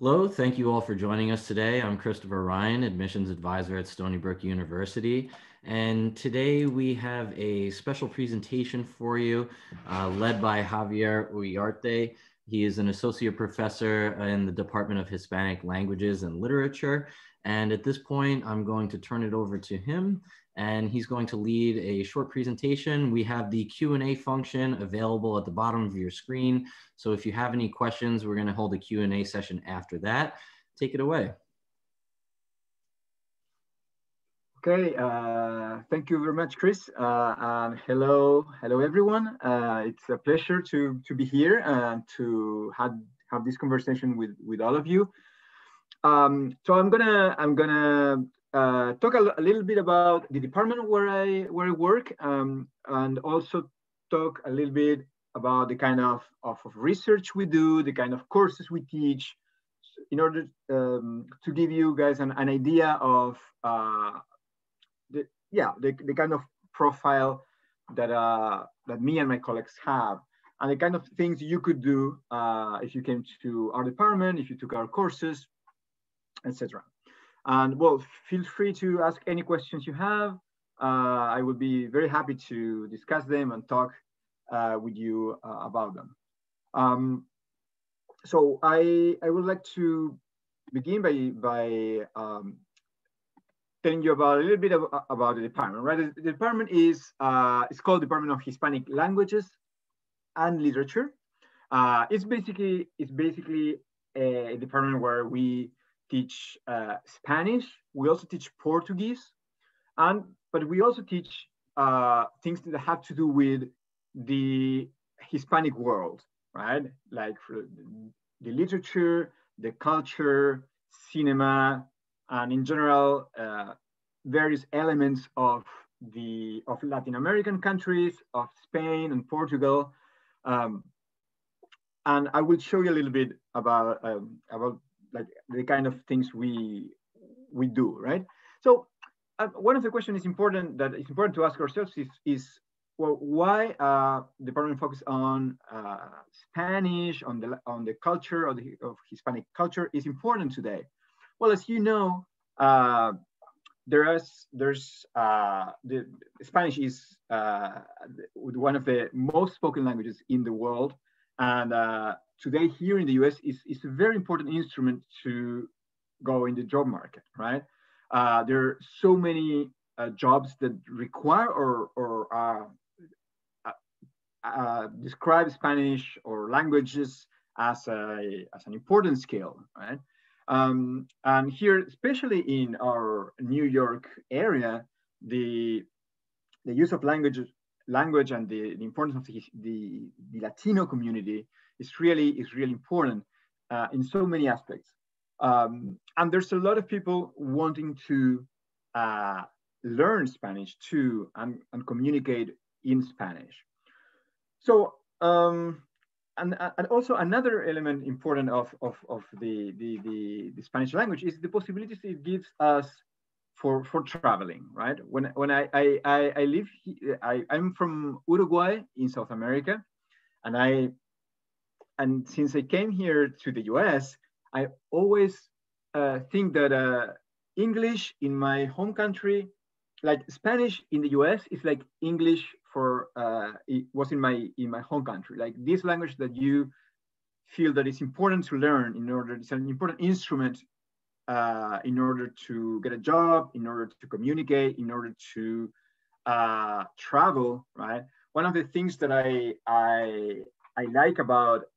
Hello, thank you all for joining us today. I'm Christopher Ryan, Admissions Advisor at Stony Brook University. And today we have a special presentation for you led by Javier Uriarte. He is an associate professor in the Department of Hispanic Languages and Literature. And at this point, I'm going to turn it over to him, and he's going to lead a short presentation. We have the Q&A function available at the bottom of your screen. So if you have any questions, we're going to hold a Q&A session after that. Take it away. Okay, thank you very much, Chris. And hello everyone. It's a pleasure to be here and to have this conversation with all of you. So I'm gonna talk a little bit about the department where I work, and also talk a little bit about the kind of research we do, the kind of courses we teach, in order to give you guys an idea of the kind of profile that me and my colleagues have, and the kind of things you could do if you came to our department, if you took our courses, etc. And well, feel free to ask any questions you have. I would be very happy to discuss them and talk with you about them. So I would like to begin by telling you about a little bit about the department, right? The department is it's called Department of Hispanic Languages and Literature. It's basically a department where we teach Spanish. We also teach Portuguese, but we also teach things that have to do with the Hispanic world, right? Like for the literature, the culture, cinema, and in general, various elements of Latin American countries, of Spain and Portugal. And I will show you a little bit about like the kind of things we do, right? So one of the questions that is important to ask ourselves is well, why the department focus on Spanish, on the culture of Hispanic culture is important today. Well, as you know, there's the Spanish is one of the most spoken languages in the world, and today here in the U.S. is a very important instrument to go in the job market, right? There are so many jobs that require or describe Spanish or languages as an important skill, right? And here, especially in our New York area, the use of language and the importance of the Latino community is really important in so many aspects. And there's a lot of people wanting to learn Spanish too and communicate in Spanish. So and also another element important of the Spanish language is the possibilities it gives us for traveling, right? When I live, I'm from Uruguay in South America, and since I came here to the US, I always think that English in my home country, like Spanish in the US, is like English for it was in my home country. Like this language that you feel that it's important to learn in order, it's an important instrument in order to get a job, in order to communicate, in order to travel, right? One of the things that I like about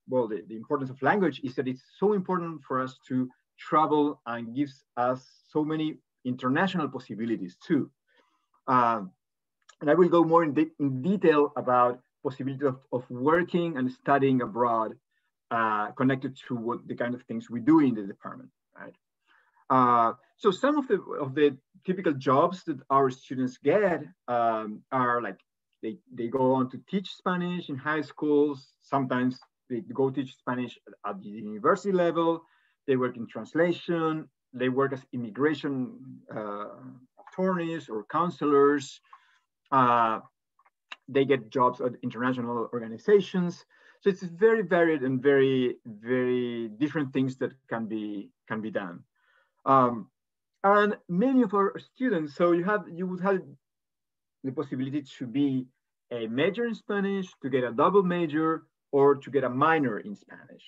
well, the importance of language is that it's so important for us to travel and gives us so many international possibilities too. And I will go more in detail about possibility of working and studying abroad connected to what the kind of things we do in the department, right? So some of the typical jobs that our students get are like they go on to teach Spanish in high schools. Sometimes they go teach Spanish at the university level. They work in translation. They work as immigration attorneys or counselors. they get jobs at international organizations. So it's very varied and very, very different things that can be done. Um, and many of our students, so you would have the possibility to be a major in Spanish, to get a double major, or to get a minor in Spanish.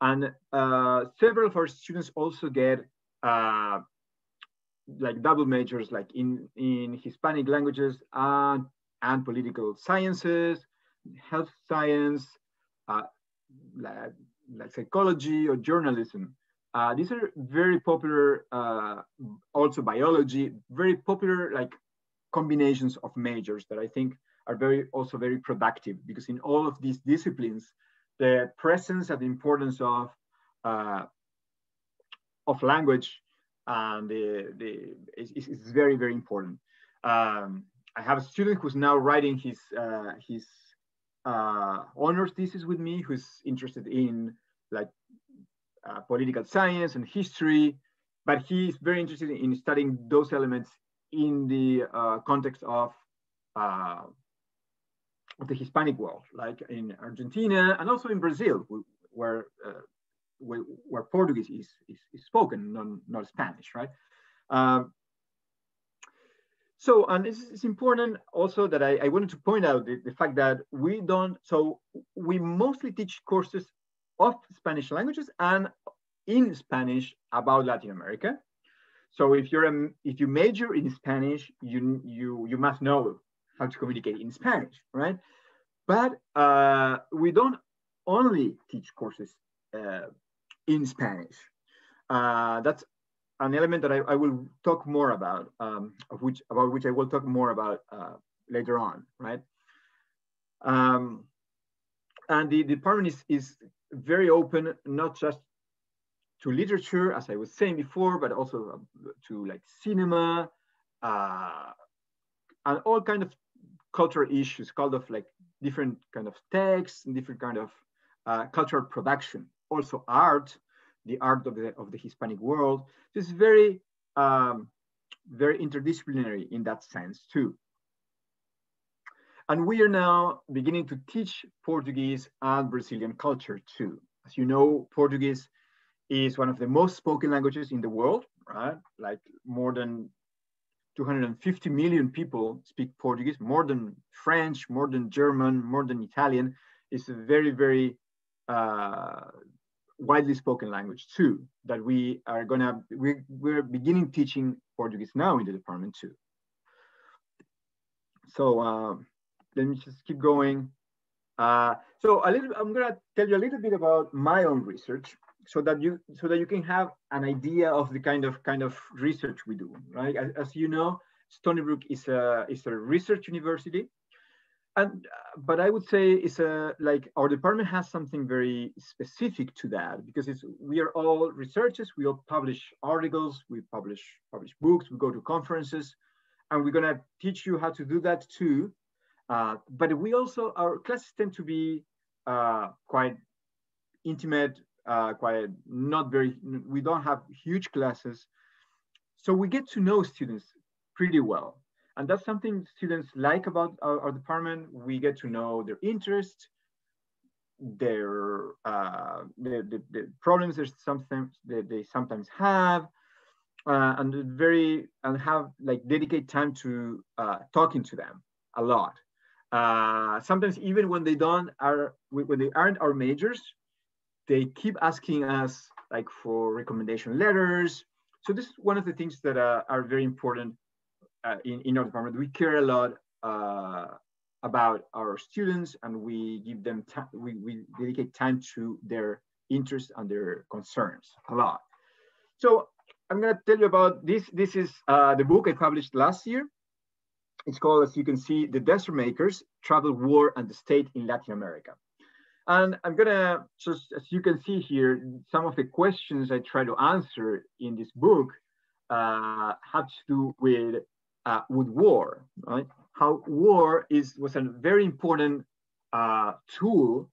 And several of our students also get like double majors, like in Hispanic languages and political sciences, health science, uh, like, like psychology or journalism. These are very popular, also biology, very popular like combinations of majors that I think are also very productive, because in all of these disciplines, the presence and the importance uh, of language and is very, very important. I have a student who's now writing his honors thesis with me, who's interested in like political science and history, but he's very interested in studying those elements in the context uh, of the Hispanic world, like in Argentina and also in Brazil, where where Portuguese is spoken, not Spanish, right? Um, so, and it's important also that I wanted to point out the fact that we mostly teach courses of Spanish languages and in Spanish about Latin America. So if you major in Spanish, you must know how to communicate in Spanish, right? But we don't only teach courses in Spanish. That's an element that I will talk more about, about which I will talk more about later on, right? Um, and the department is very open, not just to literature, as I was saying before, but also to like cinema and all kind of cultural issues, kind of like different kind of texts and different kind of cultural production. Also art, the art of the Hispanic world. This is very very interdisciplinary in that sense too. And we are now beginning to teach Portuguese and Brazilian culture too. As you know, Portuguese is one of the most spoken languages in the world, right? Like more than 250 million people speak Portuguese, more than French, more than German, more than Italian. It's a very, very widely spoken language too, that we're beginning teaching Portuguese now in the department too. So let me just keep going. So I'm gonna tell you a little bit about my own research, so that you can have an idea of the kind of research we do, right? As you know, Stony Brook is a research university, and but I would say it's like our department has something very specific to that, because we are all researchers. We all publish articles, we publish books, we go to conferences, and we're gonna teach you how to do that too. But we also, our classes tend to be quite intimate, quite not very, we don't have huge classes. So we get to know students pretty well. And that's something students like about our department. We get to know their interests, the problems they sometimes have, and have like dedicate time to talking to them a lot. Sometimes even when they aren't our majors, they keep asking us like for recommendation letters. So this is one of the things that are very important in our department. We care a lot about our students, and we give them we dedicate time to their interests and their concerns a lot. So I'm going to tell you about this. This is the book I published last year. It's called, as you can see, The Desert Makers, Travel, War, and the State in Latin America. And I'm gonna just, as you can see here, some of the questions I try to answer in this book have to do with war, right? How war was a very important tool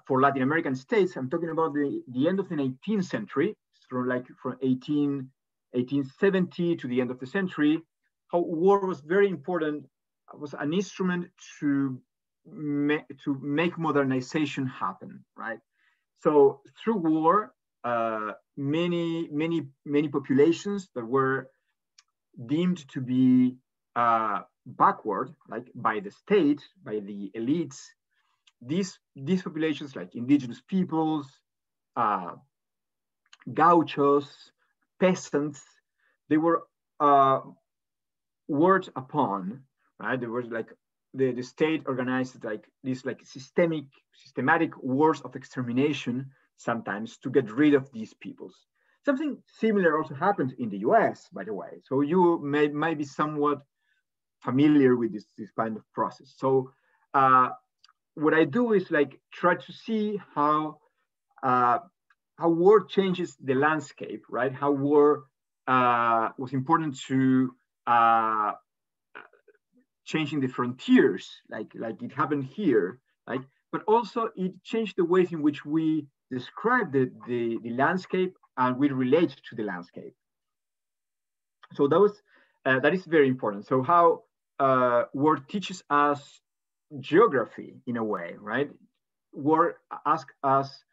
for Latin American states. I'm talking about the end of the 19th century, from 1870 to the end of the century. How war was very important was an instrument to make modernization happen, right? So through war, many populations that were deemed to be backward, like by the state, by the elites, these populations, like indigenous peoples, uh, gauchos, peasants, they were uh, worked upon, right? There was like the state organized like these like systematic wars of extermination sometimes to get rid of these peoples. Something similar also happened in the US, by the way. So you might be somewhat familiar with this kind of process. So uh, what I do is like try to see uh, how war changes the landscape, right? How war was important to changing the frontiers, like it happened here, right? But also it changed the ways in which we describe the landscape and we relate to the landscape. So that is very important. So how war teaches us geography in a way, right? War asks us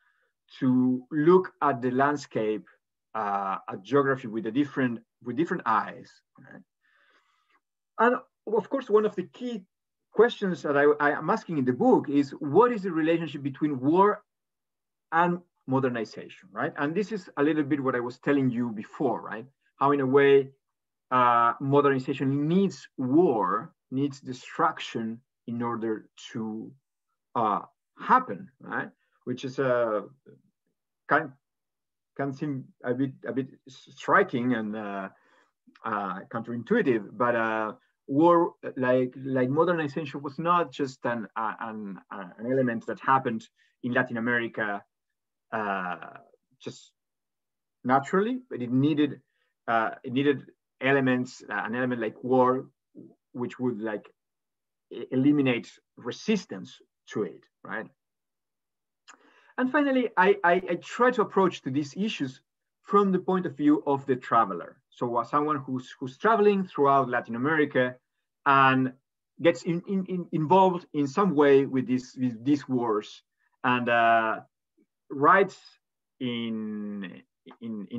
to look at the landscape, at geography with different eyes. Right? And of course, one of the key questions that I am asking in the book is what is the relationship between war and modernization, right? And this is a little bit what I was telling you before, right? How in a way modernization needs war, needs destruction in order to uh, happen, right? Which is a kind can seem a bit striking and counterintuitive, but war like modernization was not just an element that happened in Latin America just naturally, but it needed elements, an element like war, which would like eliminate resistance to it, right? And finally, I try to approach to these issues from the point of view of the traveler. So as someone who's traveling throughout Latin America and gets involved in some way with these wars and writes in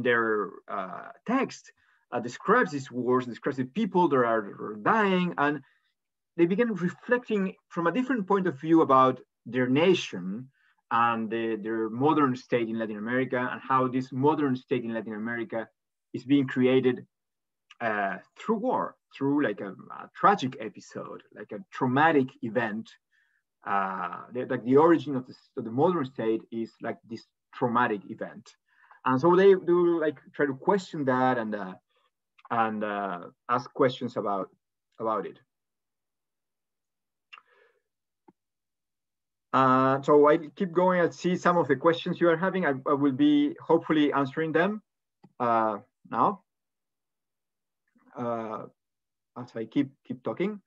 their text describes these wars, describes the people that are dying, and they begin reflecting from a different point of view about their nation and their modern state in Latin America, and how this modern state in Latin America is being created through war, through like a tragic episode, like a traumatic event. Like the origin of the modern state is like this traumatic event, and so they do like try to question that and ask questions about it. So I keep going and see some of the questions you are having. I will be hopefully answering them now as I keep talking.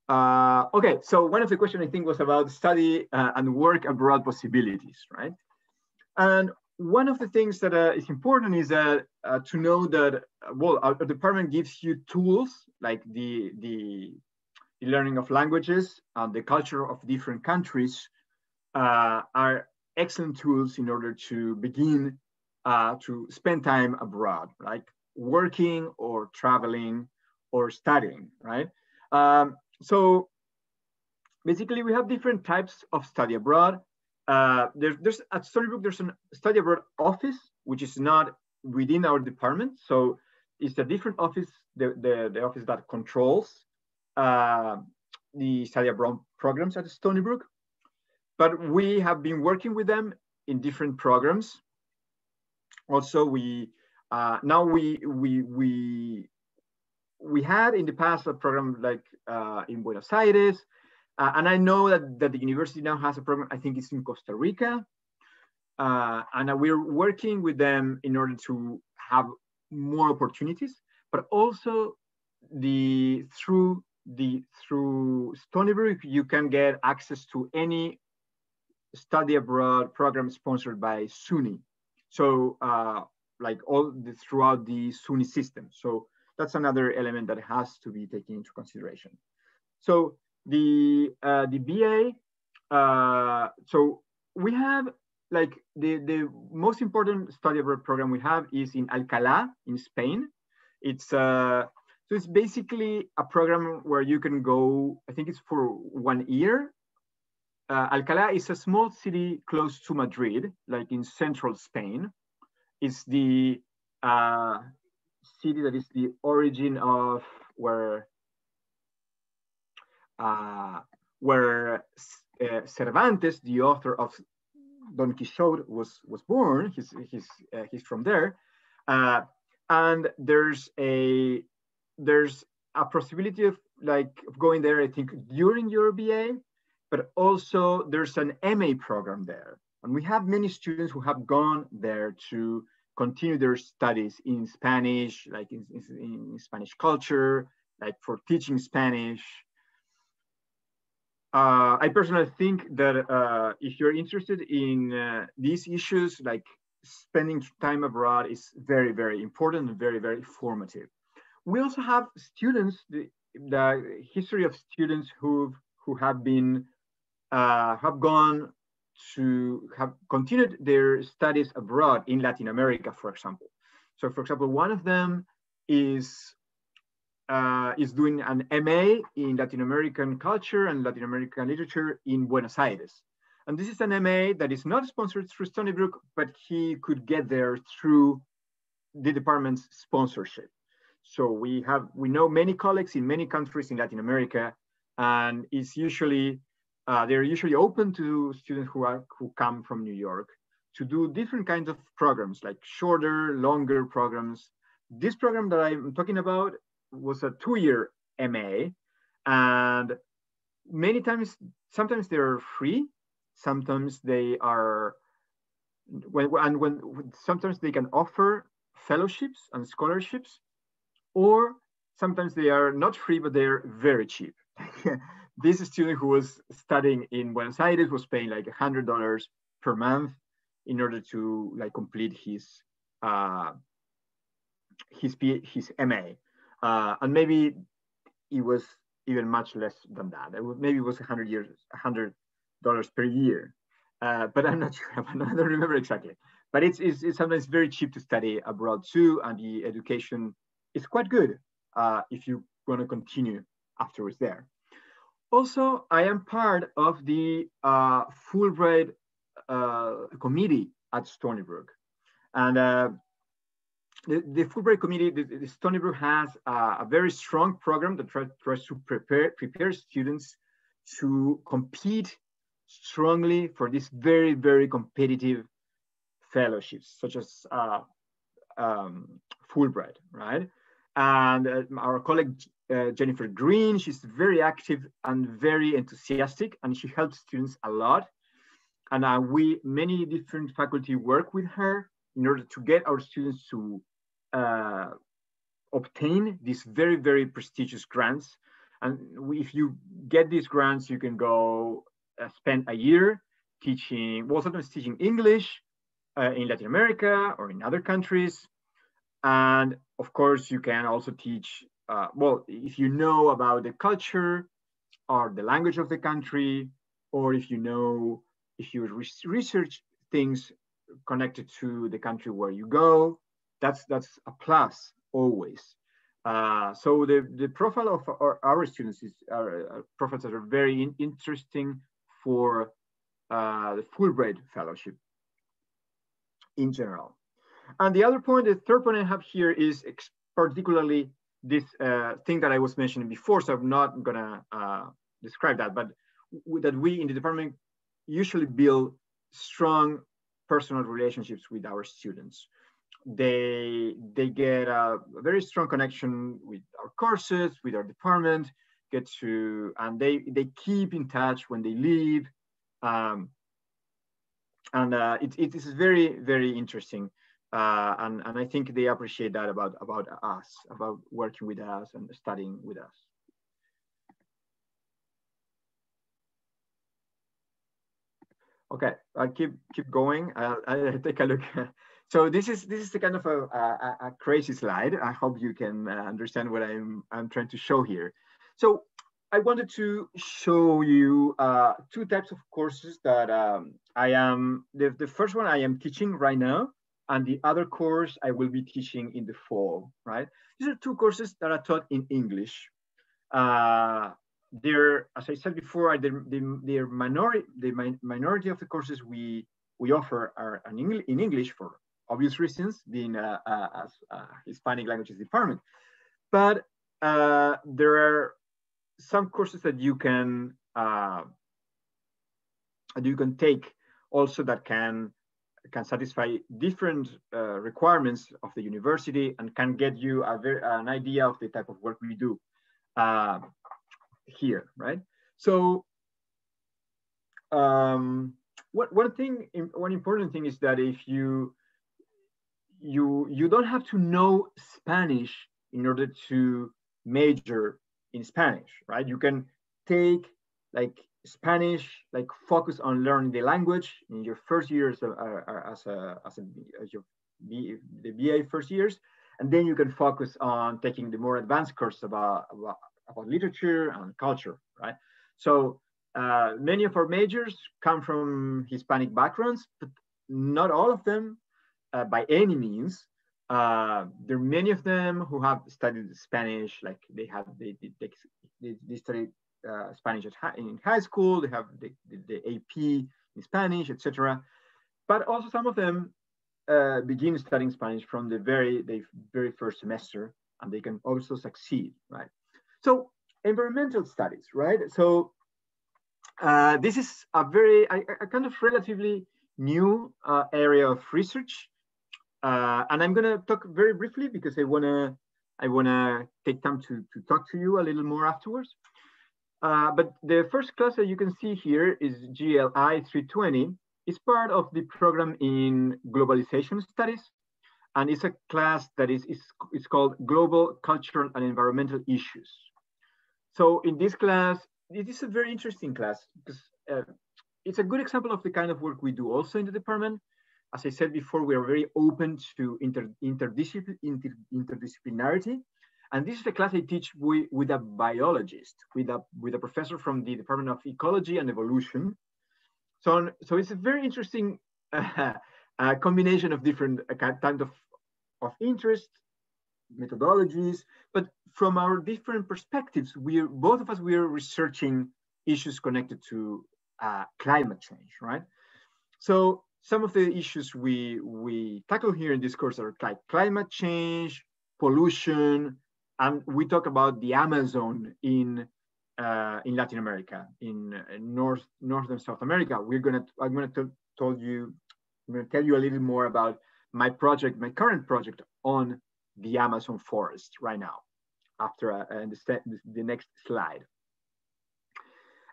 Okay, so one of the questions I think was about study and work abroad possibilities, right? And one of the things that is important is that to know that, well, our department gives you tools like the learning of languages and the culture of different countries are excellent tools in order to begin to spend time abroad, like working or traveling or studying, right? So basically, we have different types of study abroad. There's at Stony Brook, there's a study abroad office, which is not within our department. So it's a different office, the office that controls the study abroad programs at Stony Brook. But we have been working with them in different programs. Also, we now we had in the past a program like in Buenos Aires, and I know that the university now has a program. I think it's in Costa Rica, and we're working with them in order to have more opportunities. But also, through Stony Brook, you can get access to any study abroad program sponsored by SUNY. So like throughout the SUNY system. So that's another element that has to be taken into consideration. So the BA, so we have like the most important study abroad program we have is in Alcalá in Spain. It's so it's basically a program where you can go. I think it's for 1 year. Alcalá is a small city close to Madrid, like in central Spain. It's the city that is the origin of where uh, Cervantes, the author of Don Quixote, was born. He's from there, uh, and there's a possibility of like of going there. I think during your BA, but also there's an MA program there, and we have many students who have gone there to continue their studies in Spanish, like in Spanish culture, like for teaching Spanish. I personally think that if you're interested in these issues, like spending time abroad is very, very important and very, very formative. We also have students, the history of students who have gone to have continued their studies abroad in Latin America, for example. So, for example, one of them is doing an MA in Latin American culture and Latin American literature in Buenos Aires. And this is an MA that is not sponsored through Stony Brook, but he could get there through the department's sponsorship. So we know many colleagues in many countries in Latin America, and they're usually open to students who come from New York to do different kinds of programs, like shorter, longer programs. This program that I'm talking about was a 2-year MA, and sometimes they're free, sometimes they are sometimes they can offer fellowships and scholarships, or sometimes they are not free, but they're very cheap. This student who was studying in Buenos Aires was paying like $100 per month in order to like complete his MA, and maybe it was even much less than that. Maybe it was $100 per year, but I'm not sure. I don't remember exactly. But it's sometimes very cheap to study abroad too, and the education is quite good if you want to continue afterwards there. Also, I am part of the Fulbright committee at Stony Brook, and the Fulbright committee, the Stony Brook has a very strong program that tries to prepare students to compete strongly for these very, very competitive fellowships, such as Fulbright, right? And our colleague Jennifer Green, she's very active and very enthusiastic, and she helps students a lot. And many different faculty work with her in order to get our students to obtain these very, very prestigious grants. And if you get these grants, you can go spend a year sometimes teaching English in Latin America or in other countries. And of course, you can also teach, if you know about the culture or the language of the country, or if you research things connected to the country where you go, that's a plus always. So the profile of our students is profiles that are very interesting for the Fulbright Fellowship in general. And the third point I have here is particularly this thing that I was mentioning before, so I'm not gonna describe that, but that we in the department usually build strong personal relationships with our students. They get a very strong connection with our courses, with our department, and they keep in touch when they leave. It is very, very interesting. And I think they appreciate that about us, about working with us and studying with us. Okay, I'll keep going. I'll take a look. So this is the kind of a crazy slide. I hope you can understand what I'm trying to show here. So I wanted to show you two types of courses that the first one I am teaching right now, and the other course I will be teaching in the fall, right? These are two courses that are taught in English. They're, as I said before, they're minority of the courses we offer are in English for obvious reasons, being as Hispanic languages department. But there are some courses that you can take also that can satisfy different requirements of the university and can get you an idea of the type of work we do here, right? So one important thing is that if you don't have to know Spanish in order to major in Spanish, right? You can take like Spanish, like focus on learning the language in your first years as your the BA first years, and then you can focus on taking the more advanced course about literature and culture, right? So many of our majors come from Hispanic backgrounds, but not all of them by any means. There are many of them who have studied Spanish, like they studied Spanish in high school. They have the AP in Spanish, etc. But also some of them begin studying Spanish from the very first semester, and they can also succeed, right? So environmental studies, right? So this is a kind of relatively new area of research. And I'm gonna talk very briefly because I wanna take time to talk to you a little more afterwards. But the first class that you can see here is GLI 320. It's part of the program in globalization studies, and it's a class that is called Global Cultural and Environmental Issues. So in this class, it is a very interesting class because it's a good example of the kind of work we do also in the department. As I said before, we are very open to interdisciplinarity. And this is a class I teach with a biologist, with a professor from the Department of Ecology and Evolution. So it's a very interesting combination of different kinds of interest, methodologies, but from our different perspectives, both of us we are researching issues connected to climate change, right? So some of the issues we tackle here in this course are like climate change, pollution, and we talk about the Amazon in Latin America, in North and South America. I'm gonna tell you a little more about my current project on the Amazon forest right now, after the next slide.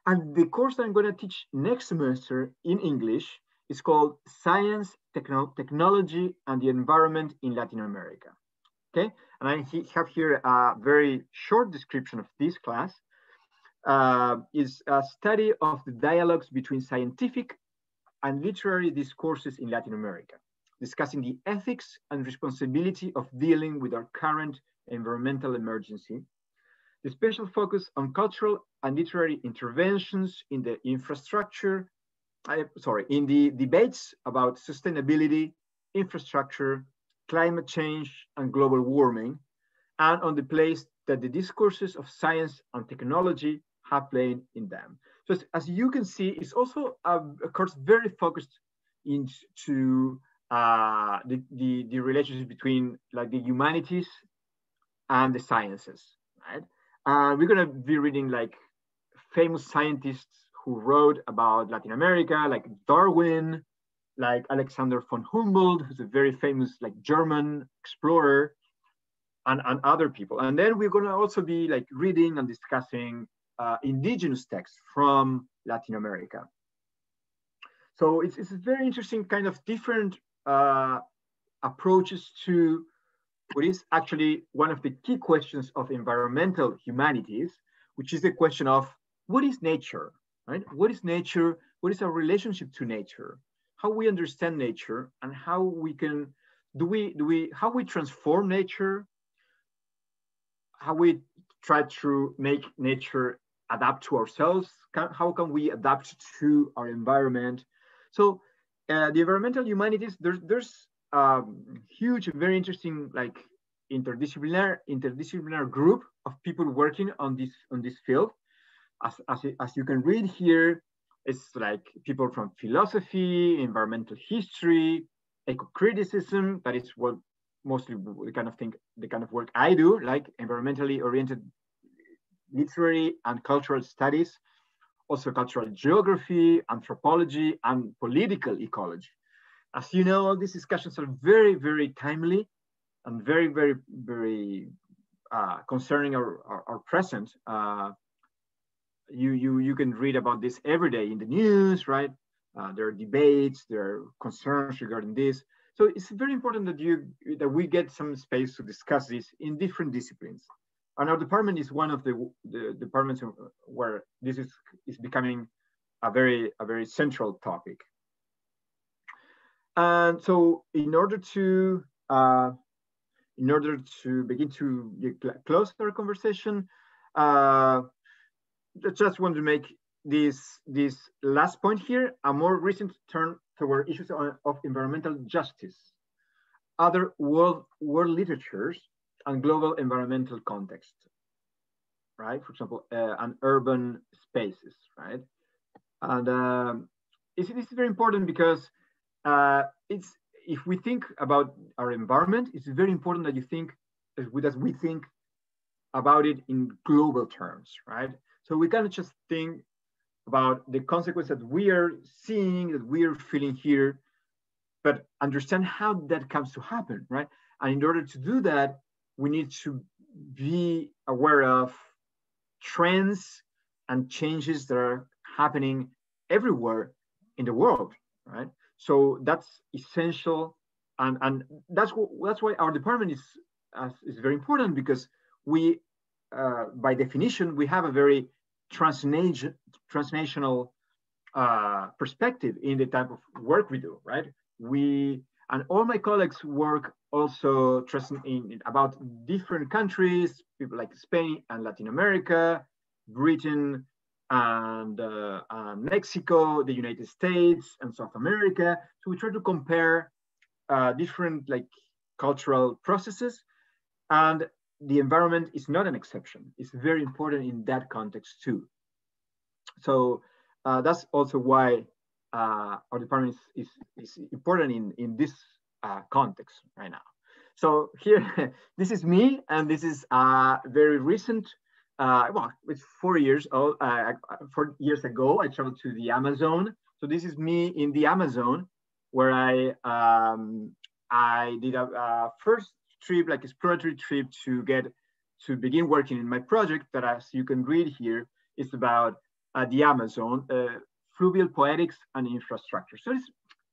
And the course that I'm going to teach next semester in English is called Science, Technology, and the Environment in Latin America. Okay, and I have here a very short description of this class. Is a study of the dialogues between scientific and literary discourses in Latin America, discussing the ethics and responsibility of dealing with our current environmental emergency. The special focus on cultural and literary interventions in the in the debates about sustainability, infrastructure, climate change, and global warming, and on the place that the discourses of science and technology have played in them. So as you can see, it's also a course very focused into the relationship between like the humanities and the sciences, right? We're gonna be reading like famous scientists who wrote about Latin America, like Darwin, like Alexander von Humboldt, who's a very famous like German explorer, and other people. And then we're gonna also be like reading and discussing indigenous texts from Latin America. So it's a very interesting kind of different approaches to what is actually one of the key questions of environmental humanities, which is the question of what is nature, right? What is nature? What is our relationship to nature? How we understand nature, and how we can how we transform nature, how we try to make nature adapt to ourselves? How can we adapt to our environment? So the environmental humanities, there's huge, very interesting, like interdisciplinary group of people working on this field. As you can read here, it's like people from philosophy, environmental history, eco-criticism. That is what mostly the kind of thing, the kind of work I do, like environmentally oriented literary and cultural studies, also cultural geography, anthropology, and political ecology. As you know, all these discussions are very, very timely and very, very, very concerning our present. You can read about this every day in the news, right? There are debates, there are concerns regarding this. So it's very important that we get some space to discuss this in different disciplines. And our department is one of the departments where this is becoming a very central topic. And so in order to begin to close our conversation, I just want to make this last point here, a more recent turn toward issues of environmental justice, other world literatures, and global environmental context, right? For example, and urban spaces, right? And it's very important because it's if we think about our environment, it's very important that you think as we think about it in global terms, right? So we cannot just think about the consequence that we are seeing, that we are feeling here, but understand how that comes to happen, right? And in order to do that, we need to be aware of trends and changes that are happening everywhere in the world, right? So that's essential, and that's why our department is very important, because we, by definition, we have a very transnational perspective in the type of work we do, right? We and all my colleagues work also in about different countries, people like Spain and Latin America, Britain and Mexico, the United States and South America. So we try to compare different like cultural processes, and the environment is not an exception. It's very important in that context too. So that's also why our department is important in this context right now. So here, this is me, and this is very recent. Well, it's 4 years old. 4 years ago, I traveled to the Amazon. So this is me in the Amazon, where I did a first trip, like exploratory trip, to begin working in my project. That, as you can read here, is about the Amazon, fluvial poetics and infrastructure. So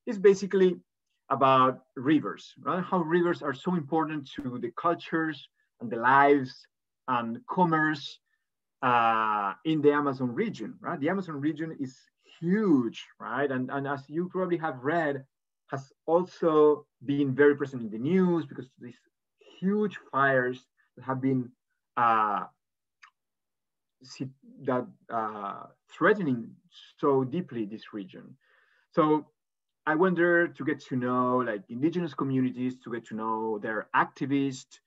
it's basically about rivers, right? How rivers are so important to the cultures and the lives and commerce in the Amazon region, right? The Amazon region is huge, right? And as you probably have read, has also been very present in the news because of these huge fires that have been threatening so deeply this region. So I went there to get to know like indigenous communities, to get to know their activists,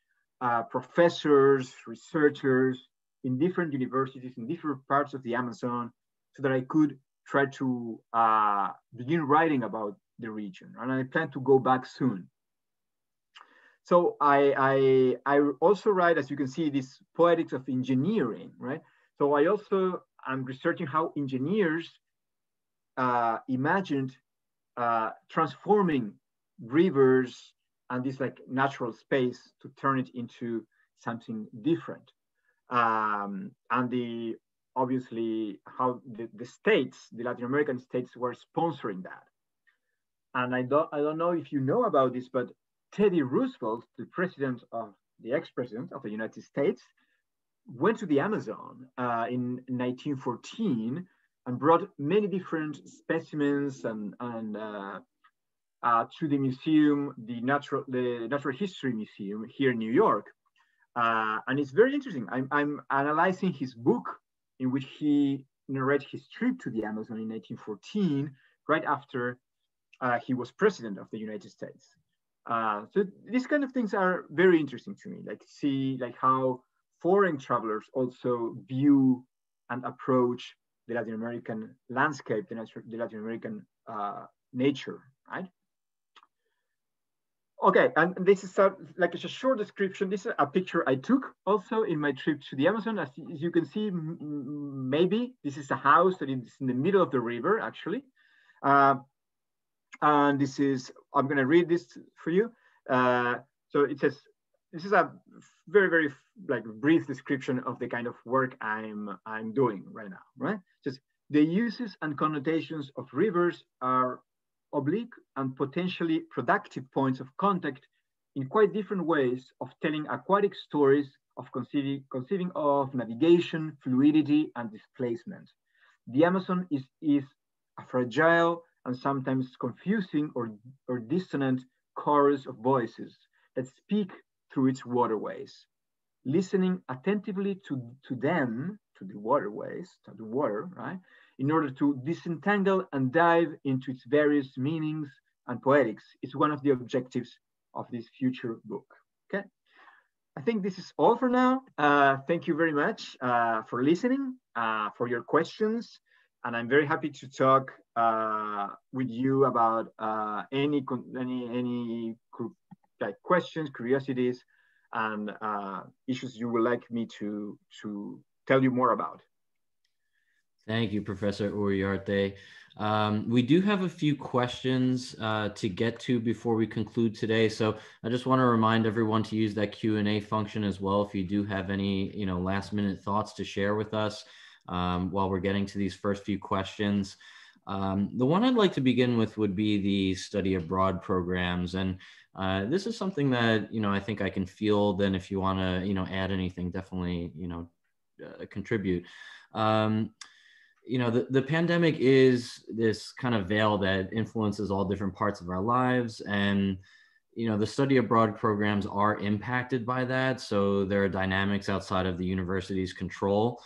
professors, researchers in different universities in different parts of the Amazon, so that I could try to begin writing about the region. And I plan to go back soon. So I also write, as you can see, this poetics of engineering, right? So I also am researching how engineers imagined transforming rivers and this like natural space to turn it into something different. And obviously how the states, the Latin American states, were sponsoring that. And I don't know if you know about this, but Teddy Roosevelt, the ex-president of the United States, went to the Amazon in 1914 and brought many different specimens and to the museum, the Natural History Museum here in New York. And it's very interesting. I'm analyzing his book in which he narrates his trip to the Amazon in 1914, right after he was president of the United States. So these kind of things are very interesting to me, like see like how foreign travelers also view and approach the Latin American landscape, the Latin American nature, right? Okay, and this is like a short description. This is a picture I took also in my trip to the Amazon. As you can see, maybe this is a house that is in the middle of the river, actually. And this is, I'm going to read this for you. So it says, this is a very, very like brief description of the kind of work I'm doing right now, right? It says, the uses and connotations of rivers are oblique and potentially productive points of contact in quite different ways of telling aquatic stories, of conceiving of navigation, fluidity, and displacement. The Amazon is a fragile and sometimes confusing or dissonant chorus of voices that speak through its waterways. Listening attentively to them, to the waterways, to the water, right, in order to disentangle and dive into its various meanings and poetics is one of the objectives of this future book. Okay. I think this is all for now. Thank you very much for listening, for your questions, and I'm very happy to talk with you about any like questions, curiosities, and issues you would like me to tell you more about. Thank you, Professor Uriarte. We do have a few questions to get to before we conclude today. So I just want to remind everyone to use that Q&A function as well if you do have any last minute thoughts to share with us while we're getting to these first few questions. The one I'd like to begin with would be the study abroad programs. And this is something that, I think I can field. And if you want to, add anything, definitely, contribute. The pandemic is this kind of veil that influences all different parts of our lives. And, the study abroad programs are impacted by that. So there are dynamics outside of the university's control.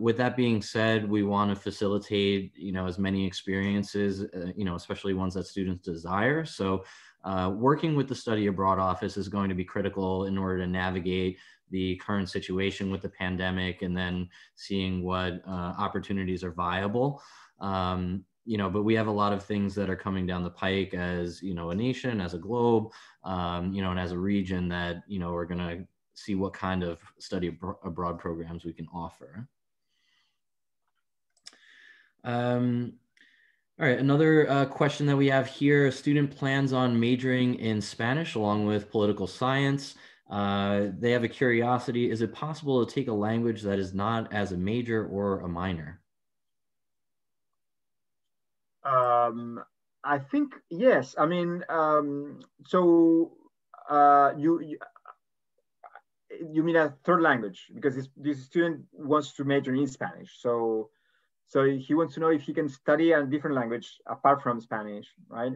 With that being said, we want to facilitate, as many experiences, especially ones that students desire. So working with the study abroad office is going to be critical in order to navigate the current situation with the pandemic and then seeing what opportunities are viable. But we have a lot of things that are coming down the pike as, a nation, as a globe, and as a region that, we're going to see what kind of study abroad programs we can offer. All right, another question that we have here, a student plans on majoring in Spanish along with political science. They have a curiosity, is it possible to take a language that is not as a major or a minor? I think, yes. I mean, so you mean a third language, because this student wants to major in Spanish. So he wants to know if he can study a different language apart from Spanish, right?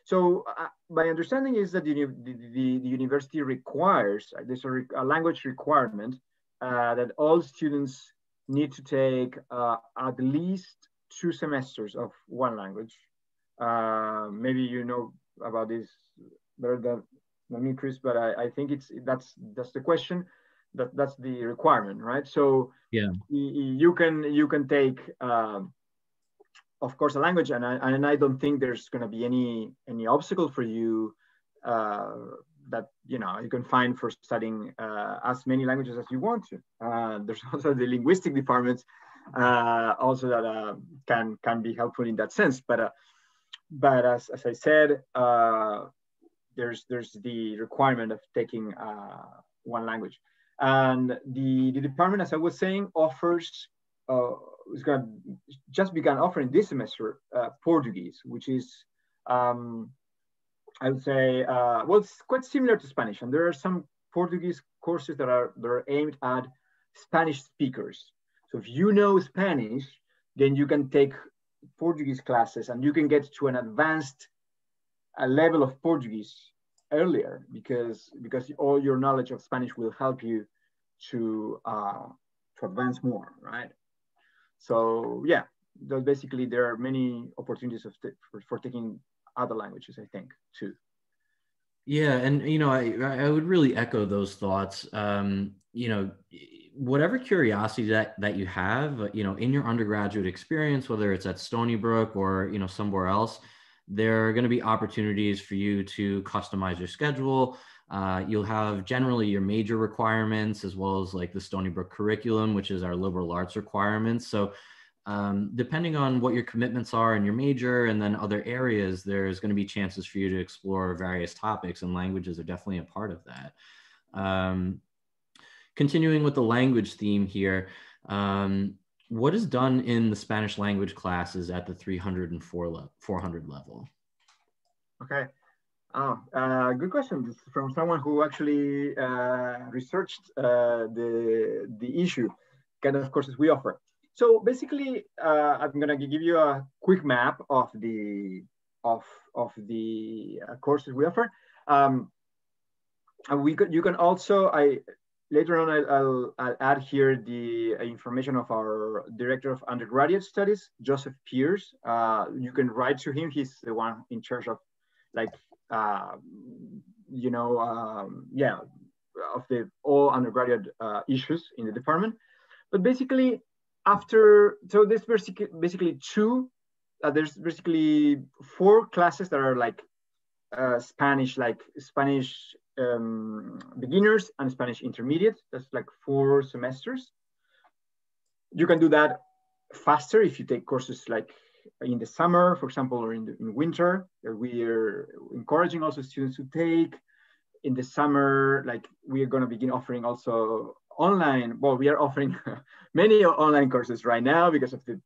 So my understanding is that the university requires, there's a language requirement that all students need to take at least 2 semesters of one language. Maybe you know about this better than me, Chris, but I think that's the question. That's the requirement, right? So yeah, you can take of course a language, and I don't think there's going to be any obstacle for you that you can find for studying as many languages as you want to. There's also the linguistic departments also that can be helpful in that sense, but as I said, there's the requirement of taking one language. And the department, as I was saying, offers, is going to just began offering this semester Portuguese, which is, I would say, well, it's quite similar to Spanish. And there are some Portuguese courses that are aimed at Spanish speakers. So if you know Spanish, then you can take Portuguese classes and you can get to an advanced level of Portuguese earlier because all your knowledge of Spanish will help you to to advance more, right? So yeah, basically there are many opportunities for taking other languages, I think, too. Yeah, and I would really echo those thoughts. Whatever curiosity that you have, in your undergraduate experience, whether it's at Stony Brook or somewhere else, there are going to be opportunities for you to customize your schedule. You'll have generally your major requirements as well as like the Stony Brook curriculum, which is our liberal arts requirements. So depending on what your commitments are in your major and then other areas, there's going to be chances for you to explore various topics, and languages are definitely a part of that. Continuing with the language theme here, what is done in the Spanish language classes at the 400 level? Okay. Oh, good question. This is from someone who actually researched the issue, kind of courses we offer. So basically, I'm gonna give you a quick map of the courses we offer. And you can also later on I'll add here the information of our director of undergraduate studies, Joseph Pierce. You can write to him. He's the one in charge of like yeah, of the all undergraduate issues in the department. But basically, so there's basically there's basically 4 classes that are like Spanish beginners and Spanish intermediate. That's like 4 semesters. You can do that faster if you take courses like in the summer, for example, or in winter. We are encouraging also students to take in the summer. Like we are going to begin offering also online. Well, we are offering many online courses right now because of the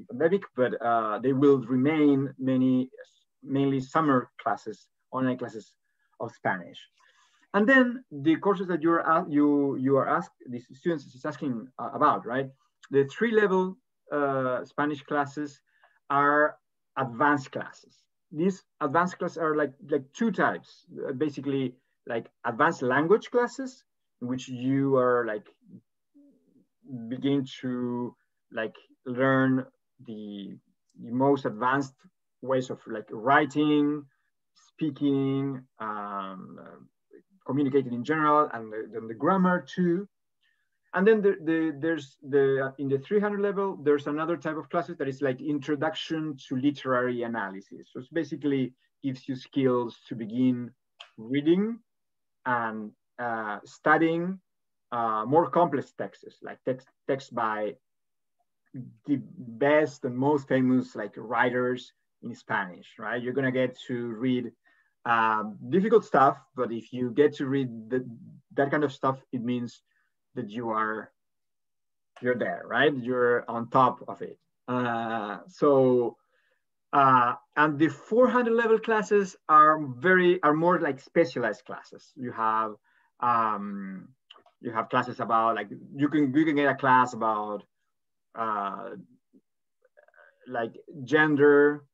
pandemic, but they will remain mainly summer classes, online classes of Spanish. And then the courses that you are asked, the students is asking about, right? The 3-level Spanish classes are advanced classes. These advanced classes are like 2 types, basically like advanced language classes, in which you are like begin to like learn the most advanced ways of like writing, speaking, communicating in general, and the grammar too. And then there's in the 300 level, there's another type of classes that is like introduction to literary analysis. So it's basically gives you skills to begin reading and studying more complex texts, like texts by the best and most famous like writers in Spanish, right? You're gonna get to read difficult stuff, but if you get to read that kind of stuff, it means that you're there, right? You're on top of it. And the 400 level classes are more like specialized classes. You have classes about like you can get a class about like gender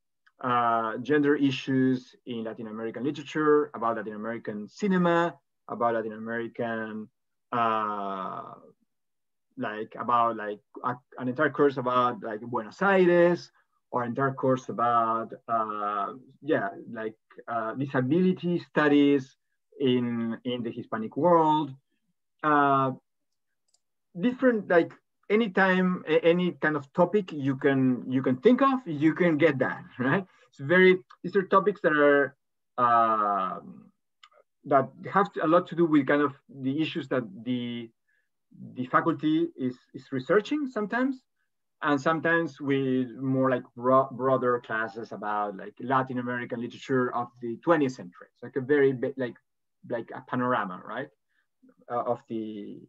issues in Latin American literature, about Latin American cinema, about Latin American an entire course about like Buenos Aires, or an entire course about disability studies in the Hispanic world. Different, like anytime any kind of topic you can think of, you can get that, right? These are topics that are that have a lot to do with kind of the issues that the faculty is researching sometimes, and sometimes with more like broader classes about like Latin American literature of the 20th century. It's like a very like a panorama, right, of the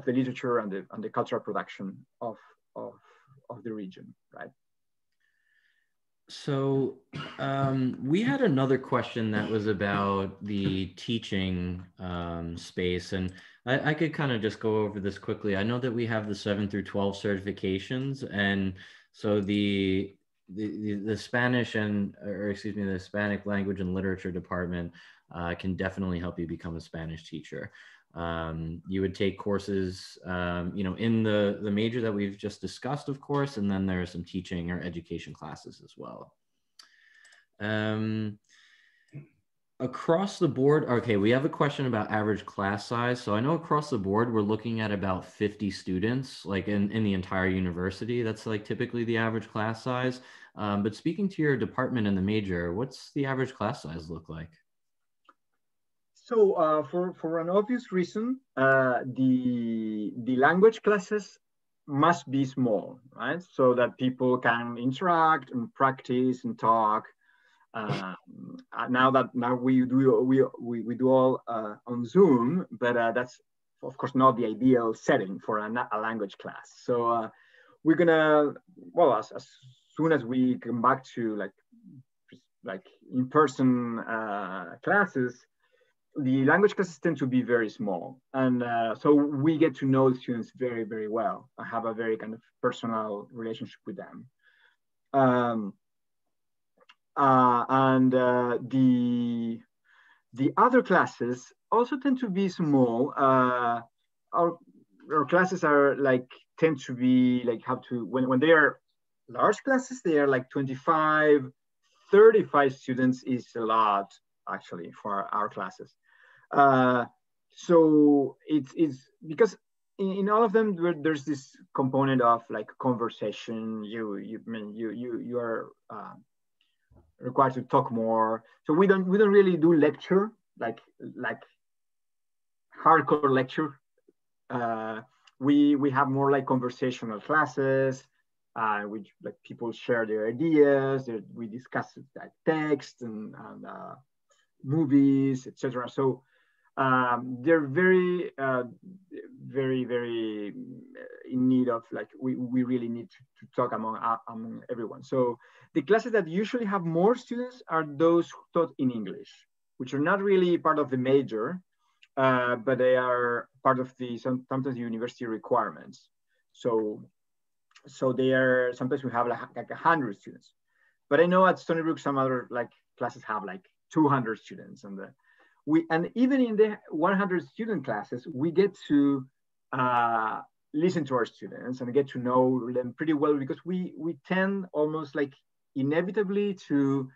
literature and the cultural production of the region, right? So we had another question that was about the teaching space, and I could kind of just go over this quickly. I know that we have the 7 through 12 certifications, and so the Spanish the Hispanic language and literature department can definitely help you become a Spanish teacher. You would take courses, in the major that we've just discussed, of course, and then there are some teaching or education classes as well. Across the board, okay, we have a question about average class size. So I know across the board, we're looking at about 50 students, like in the entire university. That's like typically the average class size. But speaking to your department and the major, what's the average class size look like? So for an obvious reason, the language classes must be small, right? So that people can interact and practice and talk. Now we do all on Zoom, but that's of course not the ideal setting for a language class. So we're gonna, well, as soon as we come back to like in-person classes, the language classes tend to be very small, and so we get to know students very, very well. I have a very kind of personal relationship with them. Um, and the other classes also tend to be small. Our, our classes are like tend to be like have to when they are large classes, they are like 25, 35 students is a lot actually for our classes. Uh, so it's because in all of them there's this component of like conversation. You are required to talk more. So we don't really do lecture like hardcore lecture. Uh, we have more like conversational classes, which like people share their ideas. We discuss like text and movies, etc. So they're very, very in need of like we really need to talk among everyone. So the classes that usually have more students are those taught in English, which are not really part of the major, but they are part of the sometimes university requirements. So they are sometimes we have like 100 students. But I know at Stony Brook some other like classes have like 200 students, and even in the 100 student classes, we get to listen to our students and get to know them pretty well because we tend almost like inevitably to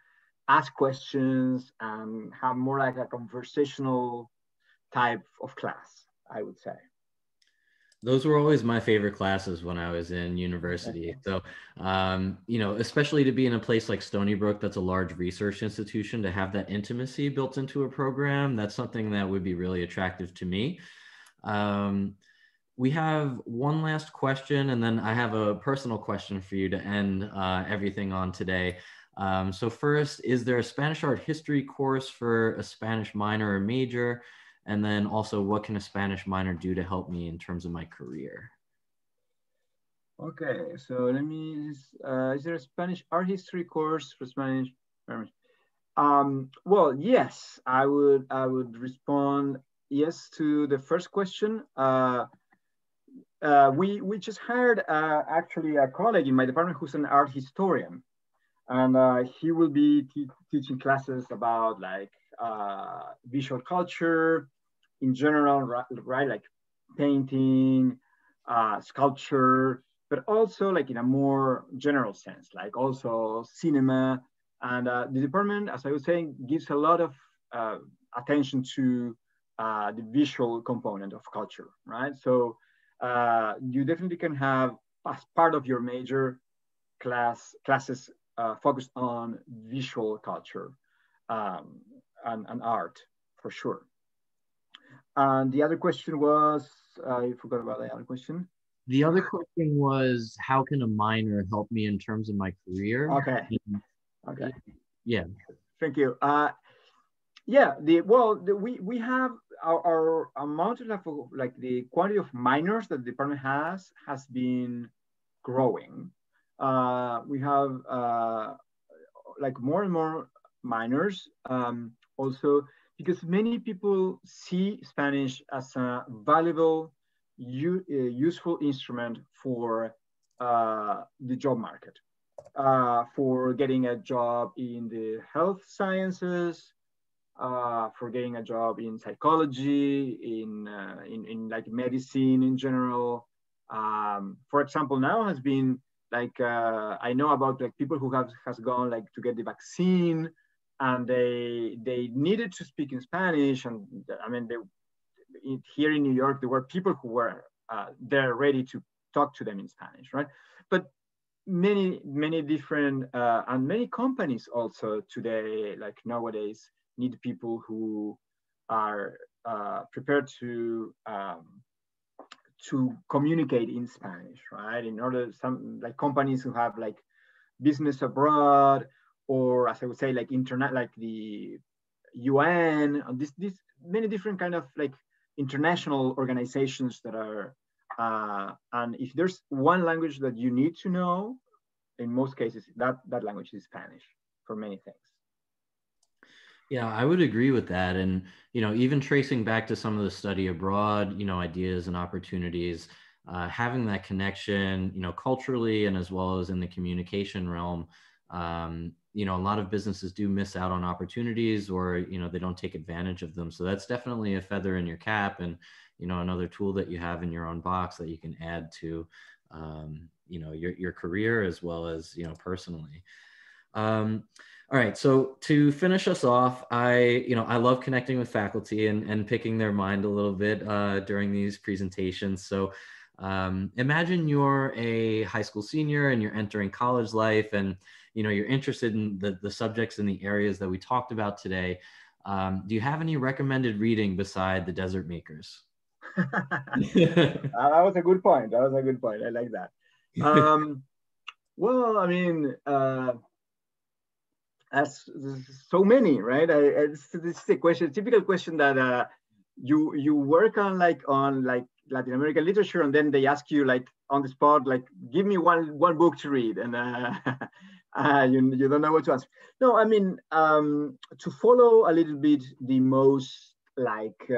ask questions and have more like a conversational type of class, I would say. Those were always my favorite classes when I was in university. So, especially to be in a place like Stony Brook, that's a large research institution, to have that intimacy built into a program, that's something that would be really attractive to me. We have one last question, and then I have a personal question for you to end everything on today. So first, is there a Spanish art history course for a Spanish minor or major? And then also, what can a Spanish minor do to help me in terms of my career? Okay, so let me. Is there a Spanish art history course for Spanish? Well, yes, I would respond yes to the first question. We just hired actually a colleague in my department who's an art historian, and he will be teaching classes about like visual culture in general, right? Like painting, sculpture, but also like in a more general sense, like also cinema. And the department, as I was saying, gives a lot of uh, attention to the visual component of culture, right? So you definitely can have as part of your major classes focused on visual culture um, and art for sure. And the other question was, I forgot about the other question. The other question was, how can a minor help me in terms of my career? Okay, okay, Yeah. thank you. Yeah, we have our amount of like the quantity of minors that the department has been growing. We have like more and more minors. Also, because many people see Spanish as a valuable, useful instrument for the job market, for getting a job in the health sciences, for getting a job in psychology, in like medicine in general. For example, now has been like I know about like people who have has gone like to get the vaccine, and they needed to speak in Spanish, and I mean here in New York there were people who were there ready to talk to them in Spanish, right? But many different and many companies also today, like nowadays, need people who are prepared to communicate in Spanish, right? In order, some like companies who have like business abroad, or as I would say, like internet, like the UN, this many different kind of like international organizations that are. And if there's one language that you need to know, in most cases, that language is Spanish for many things. Yeah, I would agree with that. And, even tracing back to some of the study abroad, ideas and opportunities, having that connection, culturally and as well as in the communication realm, a lot of businesses do miss out on opportunities, or, they don't take advantage of them. So that's definitely a feather in your cap, and, another tool that you have in your own box that you can add to, your career as well as, personally. All right. So to finish us off, I love connecting with faculty and picking their mind a little bit during these presentations. So imagine you're a high school senior and you're entering college life, and you're interested in the subjects and the areas that we talked about today. Do you have any recommended reading beside The Desert Makers? That was a good point. That was a good point. I like that. Well, I mean, as so many, right? This is a question, typical question that you work on like Latin American literature, and then they ask you like on the spot, like give me one book to read, and you don't know what to answer. No, I mean to follow a little bit the most like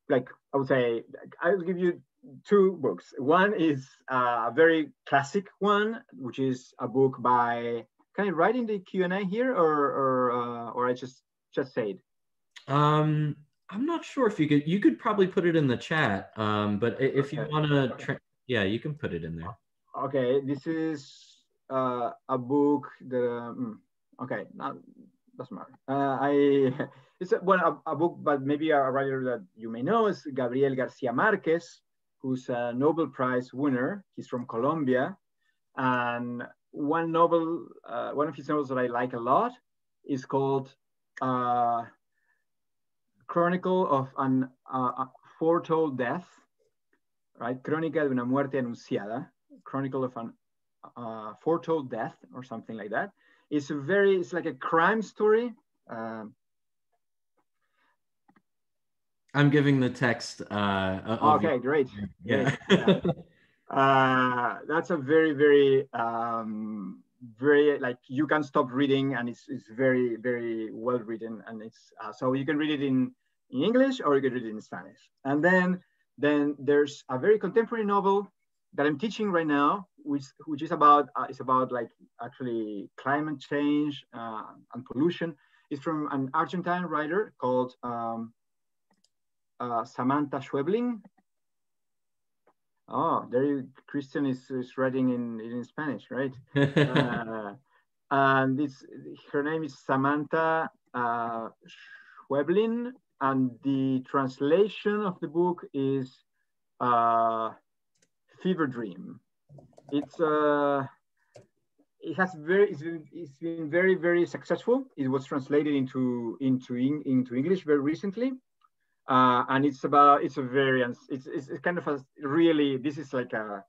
I would say, I'll give you two books. One is a very classic one, which is a book by. Can I write in the Q&A here, or I just say it? I'm not sure if you could probably put it in the chat. But if you Okay. want Okay. to, yeah, you can put it in there. Okay. This is a book that. Okay. Not doesn't matter. I it's a book, but maybe a writer that you may know is Gabriel Garcia Marquez, who's a Nobel Prize winner. He's from Colombia, and one of his novels that I like a lot is called uh, Chronicle of an Foretold Death, right? Crónica de una muerte anunciada, Chronicle of an Foretold Death, or something like that. It's like a crime story. I'm giving the text of you. Okay, great, great. Yeah. Yeah. That's a very like you can stop reading, and it's very well written, and it's so you can read it in English or you can read it in Spanish. And then there's a very contemporary novel that I'm teaching right now, which is about it's about like actually climate change and pollution. It's from an Argentine writer called Samantha Schwebling. Oh, there you, Christian is writing in Spanish, right? And it's her name is Samantha Schweblin, and the translation of the book is Fever Dream. It has it's been very successful. It was translated into English very recently. And it's a variance. It's kind of a really. This is like a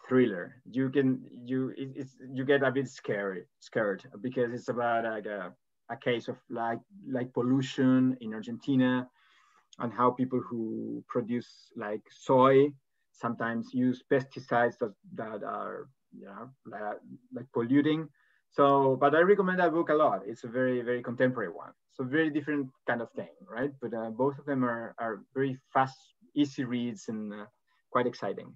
thriller. You get a bit scared because it's about like a case of like pollution in Argentina, and how people who produce like soy sometimes use pesticides that are like polluting. So, but I recommend that book a lot. It's a very contemporary one. So very different kind of thing, right? But both of them are very fast, easy reads, and quite exciting.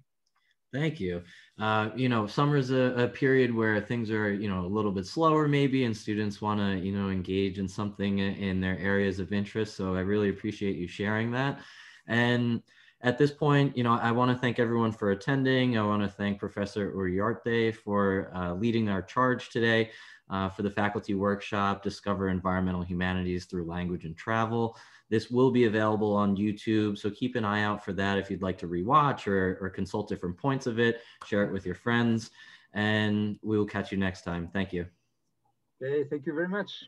Thank you. Summer is a period where things are, a little bit slower maybe, and students want to, engage in something in their areas of interest. So I really appreciate you sharing that. And at this point, I want to thank everyone for attending. I want to thank Professor Uriarte for leading our charge today for the faculty workshop, Discover Environmental Humanities Through Language and Travel. This will be available on YouTube, so keep an eye out for that if you'd like to rewatch or consult different points of it. Share it with your friends, and we will catch you next time. Thank you. Okay, thank you very much.